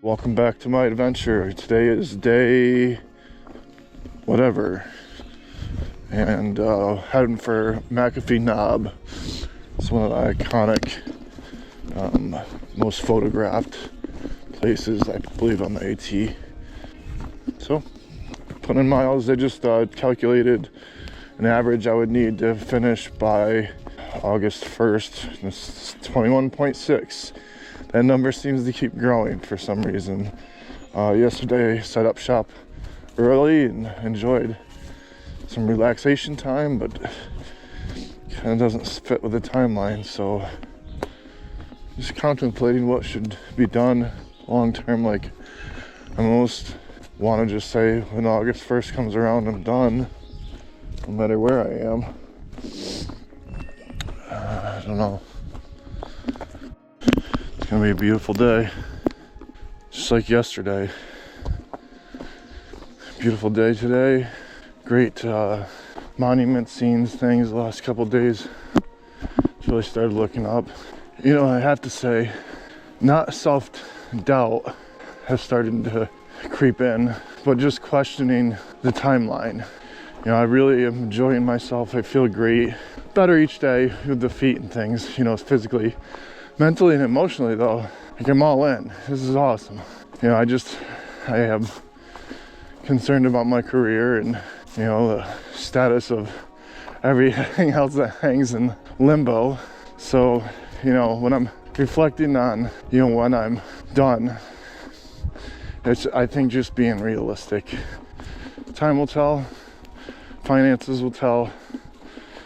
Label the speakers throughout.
Speaker 1: Welcome back to my adventure. Today is day whatever, and heading for McAfee Knob. It's one of the iconic, most photographed places, I believe, on the AT. So, put in miles. I just calculated an average I would need to finish by August 1st. It's 21.6. That number seems to keep growing for some reason. Yesterday, set up shop early and enjoyed some relaxation time, but kind of doesn't fit with the timeline. So, just contemplating what should be done long term. Like, I almost want to just say when August 1st comes around, I'm done, no matter where I am. I don't know. It's gonna be a beautiful day, just like yesterday. Beautiful day today. Great monument scenes, things the last couple days. Just really started looking up. You know, I have to say, not self-doubt has started to creep in, but just questioning the timeline. You know, I really am enjoying myself. I feel great. Better each day with the feet and things, you know, physically. Mentally and emotionally, though, like, I'm all in. This is awesome. You know, I am concerned about my career and, you know, the status of everything else that hangs in limbo. So, you know, when I'm reflecting on, you know, when I'm done, it's, I think, just being realistic. Time will tell, finances will tell,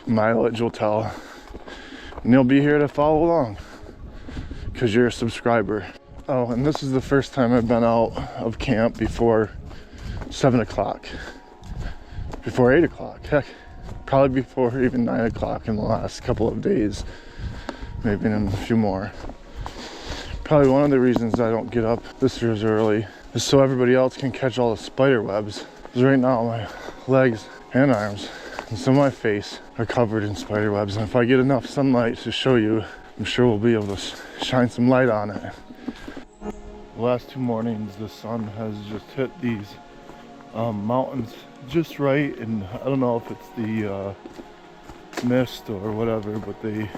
Speaker 1: mileage will tell, and you'll be here to follow along because you're a subscriber. Oh, and this is the first time I've been out of camp before 7 o'clock, before 8 o'clock, heck, probably before even 9 o'clock in the last couple of days, maybe in a few more. Probably one of the reasons I don't get up this year as early is so everybody else can catch all the spider webs. Because right now my legs and arms and some of my face are covered in spider webs, and if I get enough sunlight to show you, I'm sure we'll be able to shine some light on it. The last 2 mornings the sun has just hit these mountains just right, and I don't know if it's the mist or whatever, but they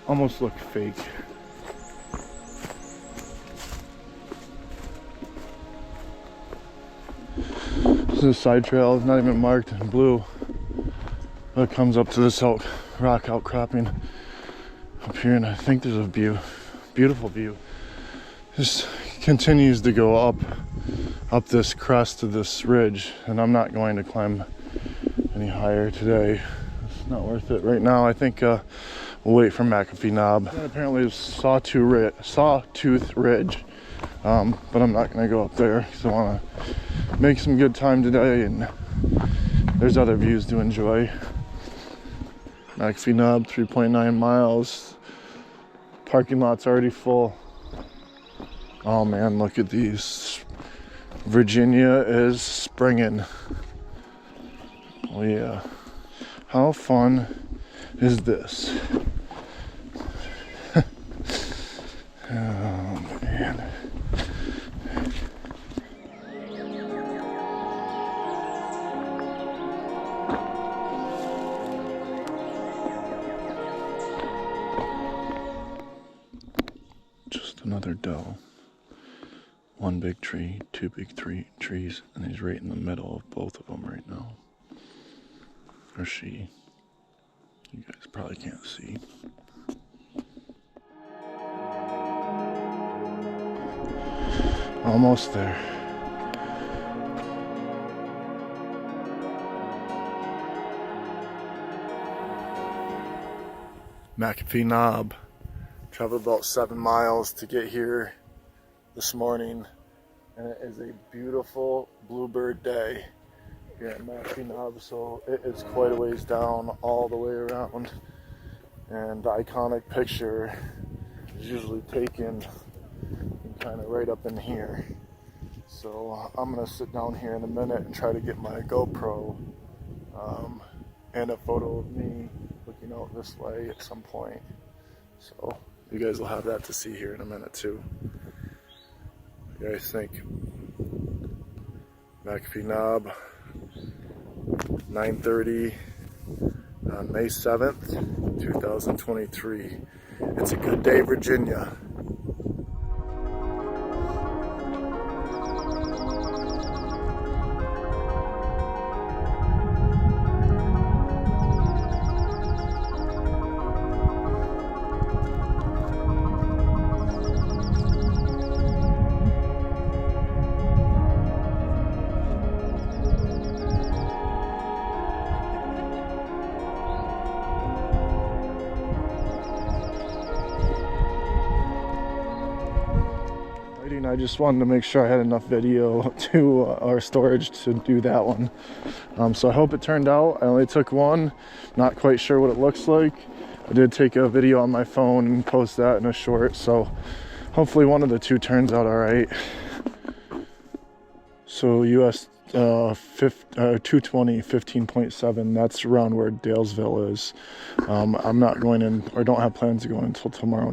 Speaker 1: almost look fake. This is a side trail. It's not even marked in blue, but it comes up to this rock outcropping up here, and I think there's a beautiful view. This continues to go up this crest of this ridge, and I'm not going to climb any higher today. It's not worth it right now. I think we'll wait for McAfee Knob. And apparently it's Sawtooth Ridge, but I'm not going to go up there because I want to make some good time today, and there's other views to enjoy. McAfee Knob, 3.9 miles. Parking lot's already full. Oh man, look at these. Virginia is springing. Oh yeah. How fun is this? Oh man. Just another dell. One big tree, 2 big trees, and he's right in the middle of both of them right now. Or she. You guys probably can't see. Almost there. McAfee Knob. Traveled about 7 miles to get here this morning, and it is a beautiful bluebird day here at McAfee Knob. So it is quite a ways down all the way around, and the iconic picture is usually taken kind of right up in here. So I'm gonna sit down here in a minute and try to get my GoPro and a photo of me looking out this way at some point. So you guys will have that to see here in a minute too. you guys think? McAfee knob, 9:30 on May 7th, 2023. It's a good day, Virginia. I just wanted to make sure I had enough video to or storage to do that one. So I hope it turned out. I only took one, not quite sure what it looks like. I did take a video on my phone and post that in a short, so hopefully one of the two turns out all right. So US 220 15.7, that's around where Daleville is. I'm not going in, or don't have plans to go in until tomorrow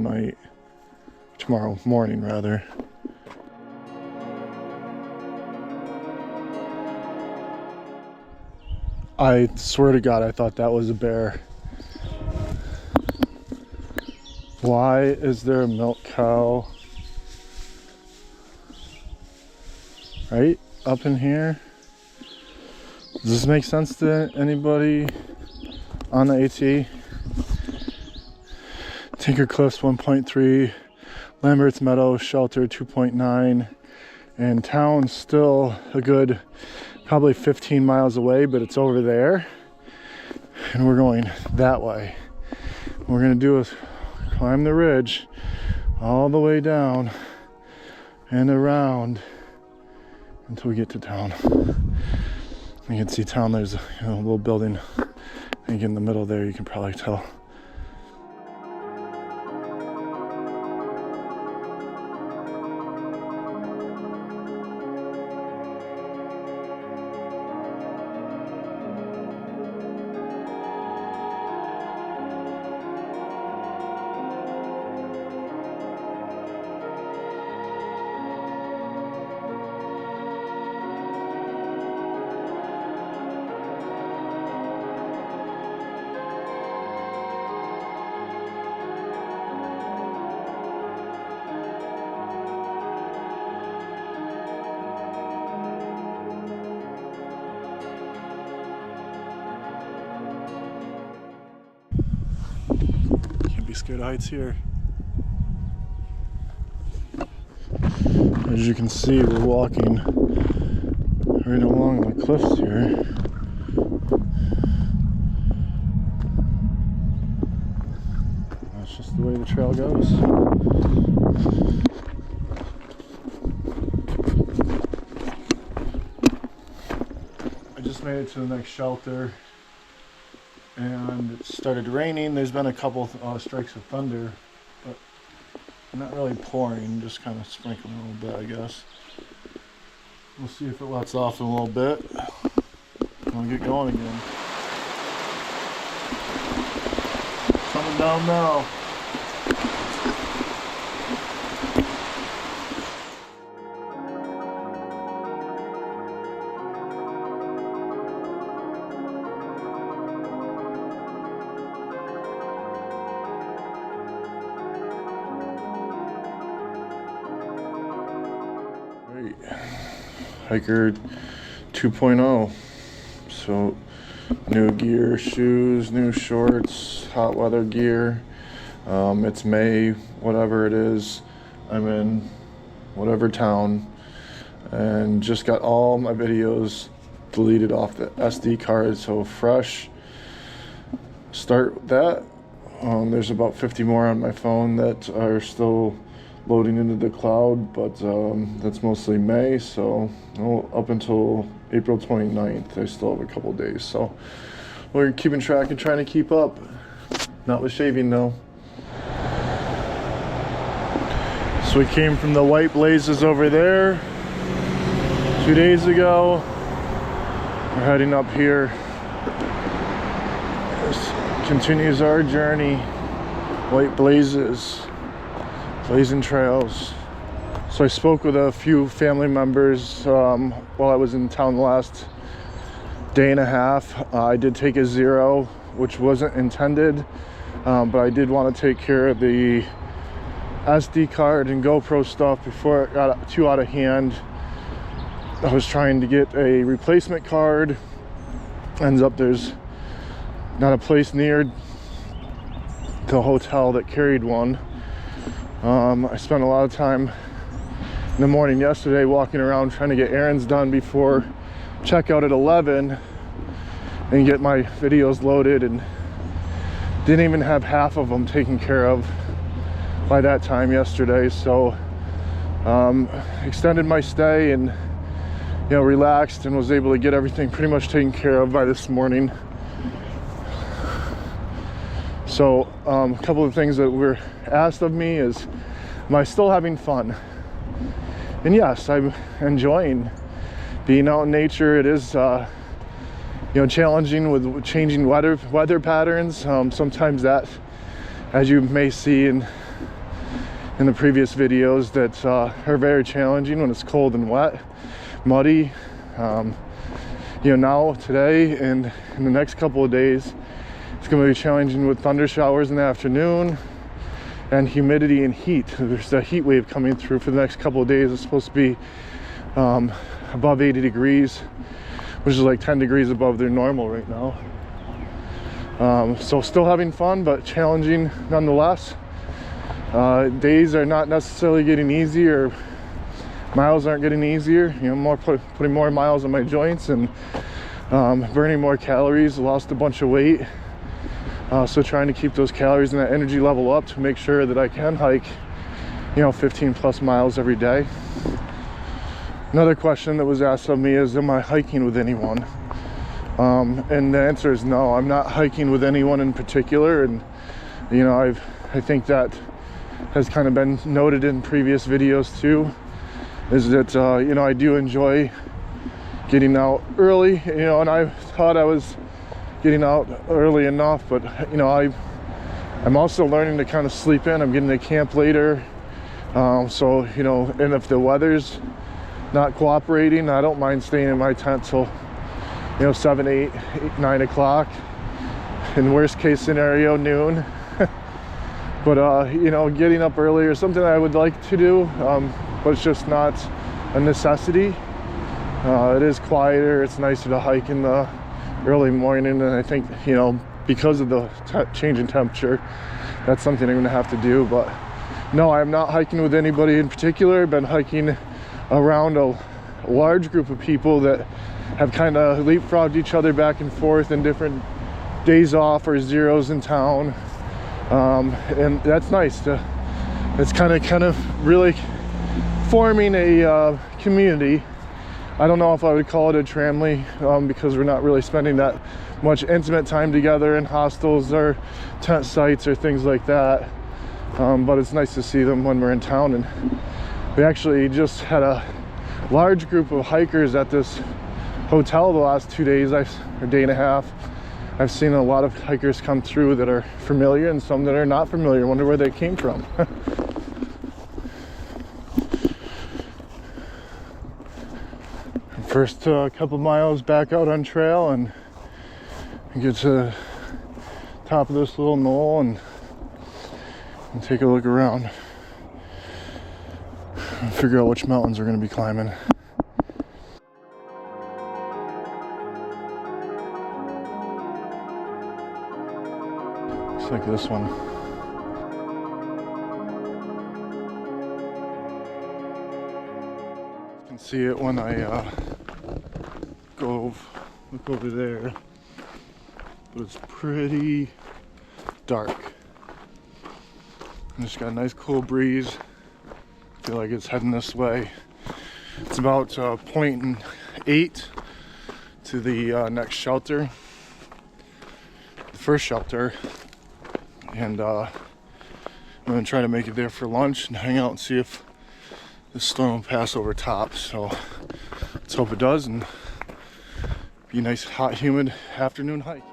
Speaker 1: morning rather. I swear to God, I thought that was a bear. Why is there a milk cow right up in here? Does this make sense to anybody on the AT? Tinker Cliffs 1.3, Lambert's Meadow Shelter 2.9, and town's still a good probably 15 miles away, but it's over there, and we're going that way. We're gonna do is climb the ridge all the way down and around until we get to town. You can see town. There's a little building, I think, in the middle there. You can probably tell. Scared of heights here. As you can see, we're walking right along the cliffs here. That's just the way the trail goes. I just made it to the next shelter, and it started raining. There's been a couple strikes of thunder, but not really pouring, just kind of sprinkling a little bit, I guess. We'll see if it lets off in a little bit. We'll get going again. Coming down now. Hiker 2.0. So new gear, shoes, new shorts, hot weather gear. It's May, whatever it is. I'm in whatever town, and just got all my videos deleted off the SD card, so fresh. Start that. There's about 50 more on my phone that are still loading into the cloud, but that's mostly May, so up until April 29th, I still have a couple days. So we're keeping track and trying to keep up. Not with shaving though. So we came from the white blazes over there 2 days ago. We're heading up here. This continues our journey. White blazes. Blazing trails, So I spoke with a few family members while I was in town the last day and a half. I did take a 0, which wasn't intended, but I did want to take care of the SD card and GoPro stuff before it got too out of hand. I was trying to get a replacement card. Ends up there's not a place near the hotel that carried one. I spent a lot of time in the morning yesterday walking around trying to get errands done before checkout at 11 and get my videos loaded, and didn't even have half of them taken care of by that time yesterday. So extended my stay and relaxed, and was able to get everything pretty much taken care of by this morning. So a couple of things that were asked of me is, am I still having fun? And yes, I'm enjoying being out in nature. It is challenging with changing weather patterns. Sometimes that, as you may see in the previous videos, that are very challenging when it's cold and wet, muddy. Now today and in the next couple of days, it's going to be challenging with thunder showers in the afternoon and humidity and heat. There's a heat wave coming through for the next couple of days. It's supposed to be above 80 degrees, which is like 10 degrees above their normal right now. So still having fun, but challenging nonetheless. Days are not necessarily getting easier. Miles aren't getting easier. Putting more miles on my joints and burning more calories. Lost a bunch of weight. So trying to keep those calories and that energy level up to make sure that I can hike 15 plus miles every day. Another question that was asked of me is, am I hiking with anyone? And the answer is no. I'm not hiking with anyone in particular, and I think that has kind of been noted in previous videos too, is that I do enjoy getting out early, and I thought I was getting out early enough, but I'm also learning to kind of sleep in. I'm getting to camp later, so and if the weather's not cooperating, I don't mind staying in my tent till 7, 8, 9 o'clock. In worst case scenario, noon. But getting up earlier is something I would like to do, but it's just not a necessity. It is quieter. It's nicer to hike in the early morning, and I think because of the change in temperature, that's something I'm gonna have to do. But no, I'm not hiking with anybody in particular. I've been hiking around a large group of people that have kind of leapfrogged each other back and forth in different days off or zeros in town, and that's nice. It's kind of really forming a community. I don't know if I would call it a tramily, because we're not really spending that much intimate time together in hostels or tent sites or things like that, but it's nice to see them when we're in town. And we actually just had a large group of hikers at this hotel the last 2 days, or day and a half. I've seen a lot of hikers come through that are familiar and some that are not familiar. I wonder where they came from. First couple miles back out on trail and get to the top of this little knoll and take a look around and figure out which mountains we're going to be climbing. Looks like this one. You can see it when I look over there, but it's pretty dark. And just got a nice cool breeze. I feel like it's heading this way. It's about 0.8 to the next shelter, the first shelter, and I'm gonna try to make it there for lunch and hang out and see if this storm will pass over top. So let's hope it does, and be a nice hot humid afternoon hike.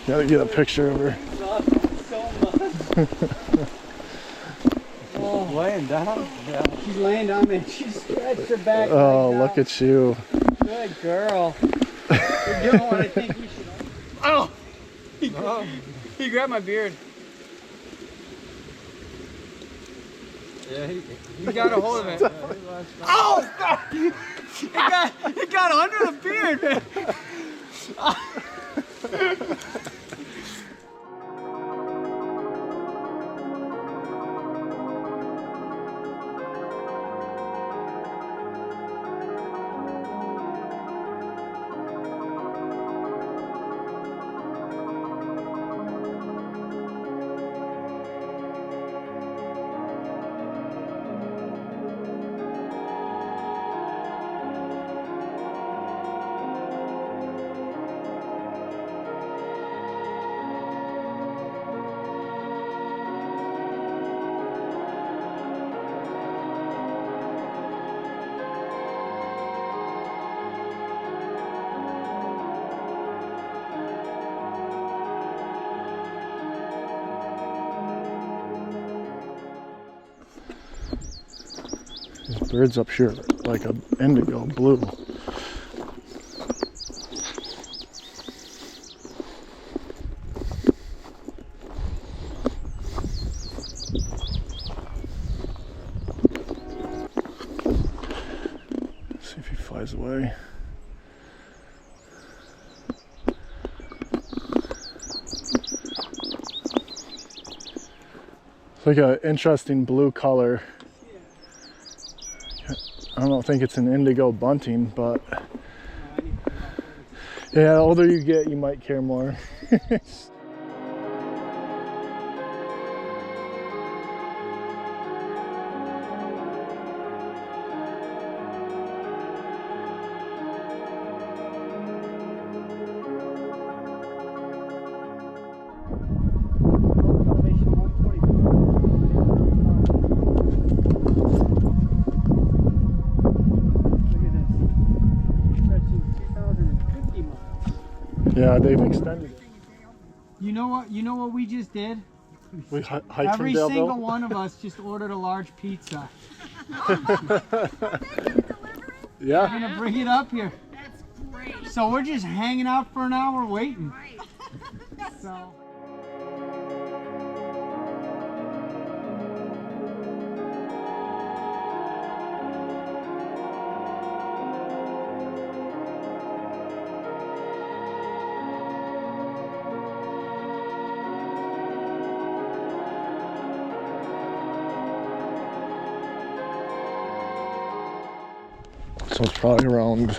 Speaker 1: Gotta get a picture of her.
Speaker 2: Oh, laying down? Yeah. She's laying down there. She stretched her back.
Speaker 1: Oh, look at you.
Speaker 2: Good girl. You're doing what I think we should. Oh! He grabbed my beard. Yeah, he got a hold of it. Oh! Stop! It got under the beard, man.
Speaker 1: These birds up here are like an indigo blue. Let's see if he flies away. It's like an interesting blue color. I don't think it's an indigo bunting, but yeah, the older you get, you might care more. Yeah, they've extended it.
Speaker 2: You know what? You know what we just did?
Speaker 1: We hiked from
Speaker 2: Every
Speaker 1: Daleville.
Speaker 2: single one of us just ordered a large pizza.
Speaker 1: Yeah.
Speaker 2: I'm gonna bring it up here.
Speaker 3: That's great.
Speaker 2: So we're just hanging out for an hour waiting.
Speaker 3: Right.
Speaker 2: So.
Speaker 1: So it's probably around,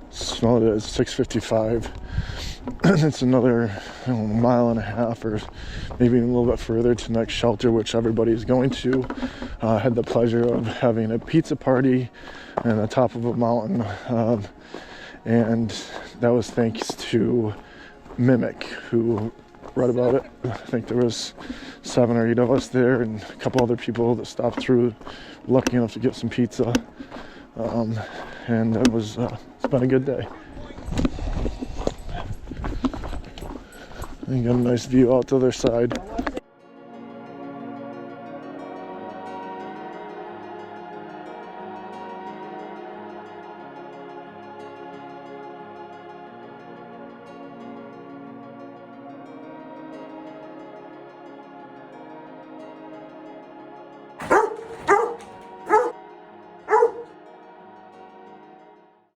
Speaker 1: smell it at 6:55. It's another, I don't know, mile and a half or maybe even a little bit further to the next shelter, which everybody's going to. Had the pleasure of having a pizza party on the top of a mountain. And that was thanks to Mimic, who read about it. I think there was 7 or 8 of us there and a couple other people that stopped through, lucky enough to get some pizza. And it was, it's been a good day. You got a nice view out the other side.